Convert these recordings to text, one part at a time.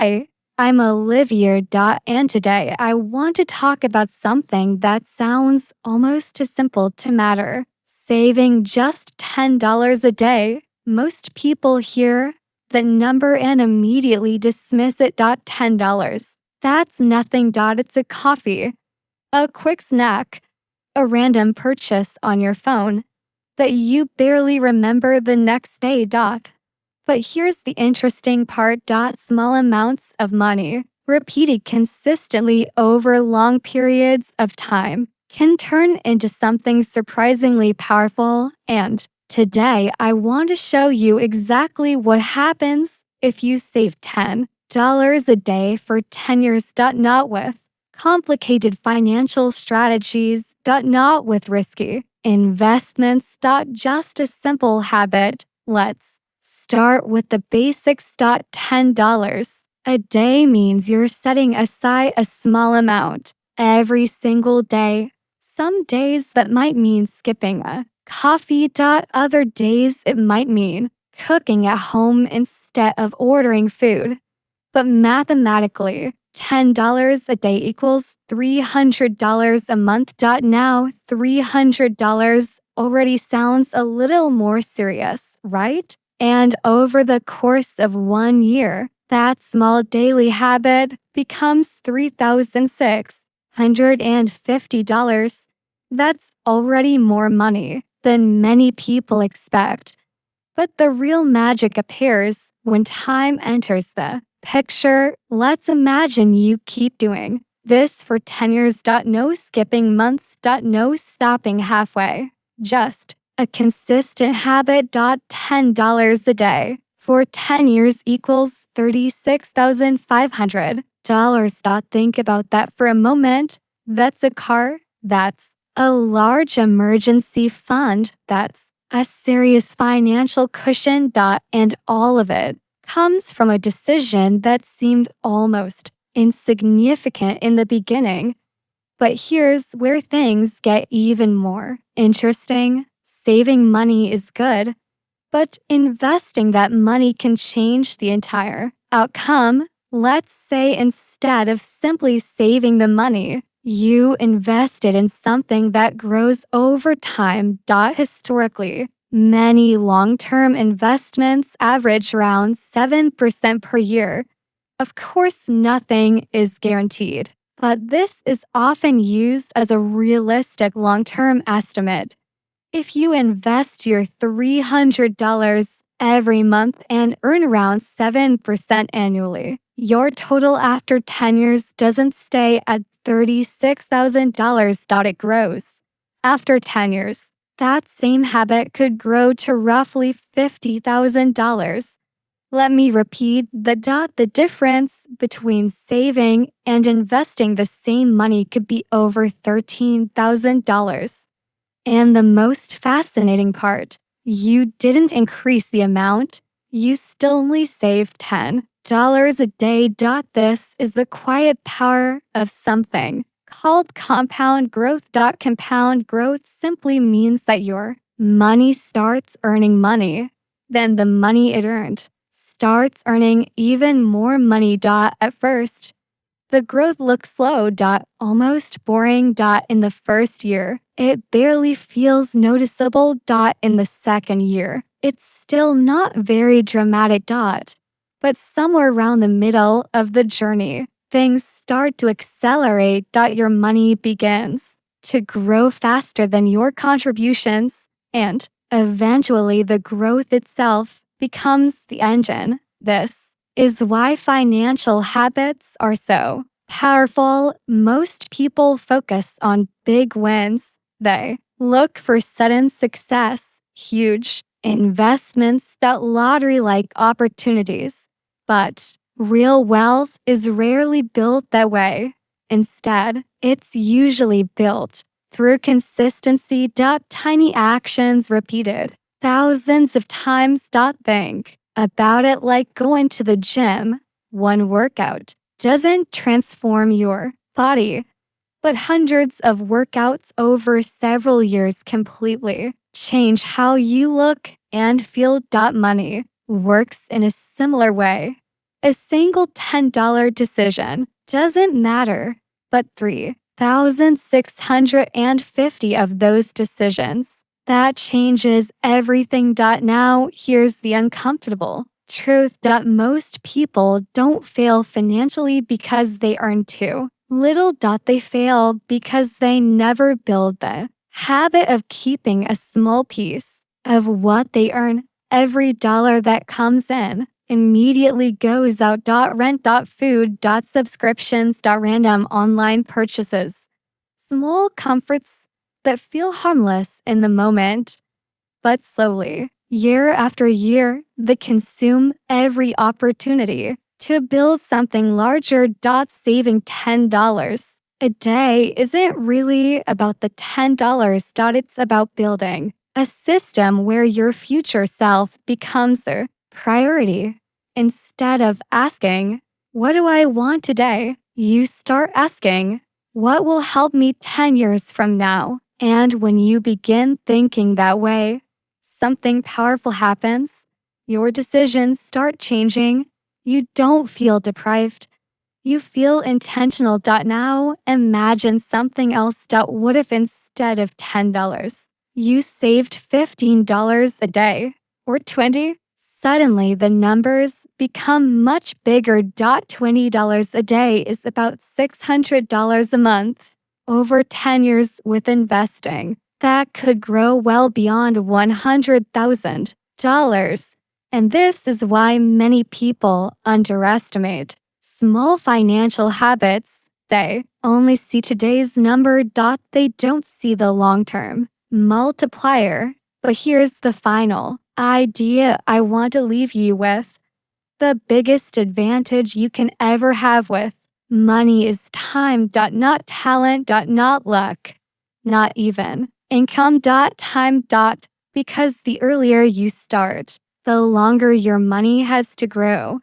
Hi, I'm Olivia. And today I want to talk about something that sounds almost too simple to matter: saving just $10 a day. Most people hear the number and immediately dismiss it. $10. That's nothing. It's a coffee, a quick snack, a random purchase on your phone that you barely remember the next day. But here's the interesting part. Small amounts of money, repeated consistently over long periods of time, can turn into something surprisingly powerful. And today, I want to show you exactly what happens if you save $10 a day for 10 years. Not with complicated financial strategies. Not with risky investments. Just a simple habit. Let's start with the basics. $10 a day means you're setting aside a small amount every single day. Some days that might mean skipping a coffee. Other days it might mean cooking at home instead of ordering food. But mathematically, $10 a day equals $300 a month. Now, $300 already sounds a little more serious, right? And over the course of 1 year, that small daily habit becomes $3,650. That's already more money than many people expect. But the real magic appears when time enters the picture. Let's imagine you keep doing this for 10 years. No skipping months. No stopping halfway. Just a consistent habit. $10 a day for 10 years equals $36,500. Think about that for a moment. That's a car. That's a large emergency fund. That's a serious financial cushion. And all of it comes from a decision that seemed almost insignificant in the beginning. But here's where things get even more interesting. Saving money is good, but investing that money can change the entire outcome. Let's say instead of simply saving the money, you invested in something that grows over time. Historically, many long-term investments average around 7% per year. Of course, nothing is guaranteed, but this is often used as a realistic long-term estimate. If you invest your $300 every month and earn around 7% annually, your total after 10 years doesn't stay at $36,000. It grows. After 10 years, that same habit could grow to roughly $50,000. Let me repeat the difference between saving and investing the same money could be over $13,000. And the most fascinating part, you didn't increase the amount, you still only saved $10 a day. This is the quiet power of something called compound growth. Compound growth simply means that your money starts earning money, then the money it earned starts earning even more money. At first, the growth looks slow. Almost boring. In the first year, it barely feels noticeable. In the second year, it's still not very dramatic. But somewhere around the middle of the journey, things start to accelerate. Your money begins to grow faster than your contributions, and eventually the growth itself becomes the engine. This is why financial habits are so powerful. Most people focus on big wins. They look for sudden success, huge investments, lottery-like opportunities. But real wealth is rarely built that way. Instead, it's usually built through consistency. Tiny actions repeated thousands of times. Think about it like going to the gym. One workout doesn't transform your body, but hundreds of workouts over several years completely change how you look and feel. Money works in a similar way. A single $10 decision doesn't matter, but 3,650 of those decisions. That changes everything. Now, here's the uncomfortable truth. Most people don't fail financially because they earn too little. They fail because they never build the habit of keeping a small piece of what they earn. Every dollar that comes in immediately goes out. Rent, food, subscriptions, random online purchases. Small comforts that feel harmless in the moment, but slowly, year after year, they consume every opportunity to build something larger. Saving $10 a day isn't really about the $10. It's about building a system where your future self becomes a priority. Instead of asking, "What do I want today?" you start asking, "What will help me 10 years from now?" And when you begin thinking that way, something powerful happens. Your decisions start changing. You don't feel deprived. You feel intentional. Now, imagine something else. What if instead of $10, you saved $15 a day or 20? Suddenly, the numbers become much bigger. $20 a day is about $600 a month. Over 10 years with investing, that could grow well beyond $100,000. And this is why many people underestimate small financial habits. They only see today's number. They don't see the long-term multiplier. But here's the final idea I want to leave you with. The biggest advantage you can ever have with money is time. Not talent. Not luck. Not even income. Time. Because the earlier you start, the longer your money has to grow.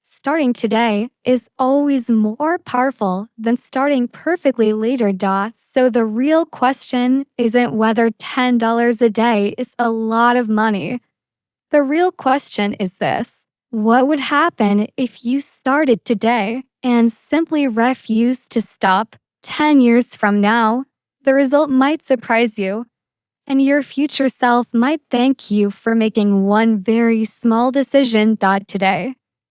Starting today is always more powerful than starting perfectly later. So the real question isn't whether $10 a day is a lot of money. The real question is this: what would happen if you started today and simply refused to stop? 10 years from now, the result might surprise you, and your future self might thank you for making one very small decision. Today.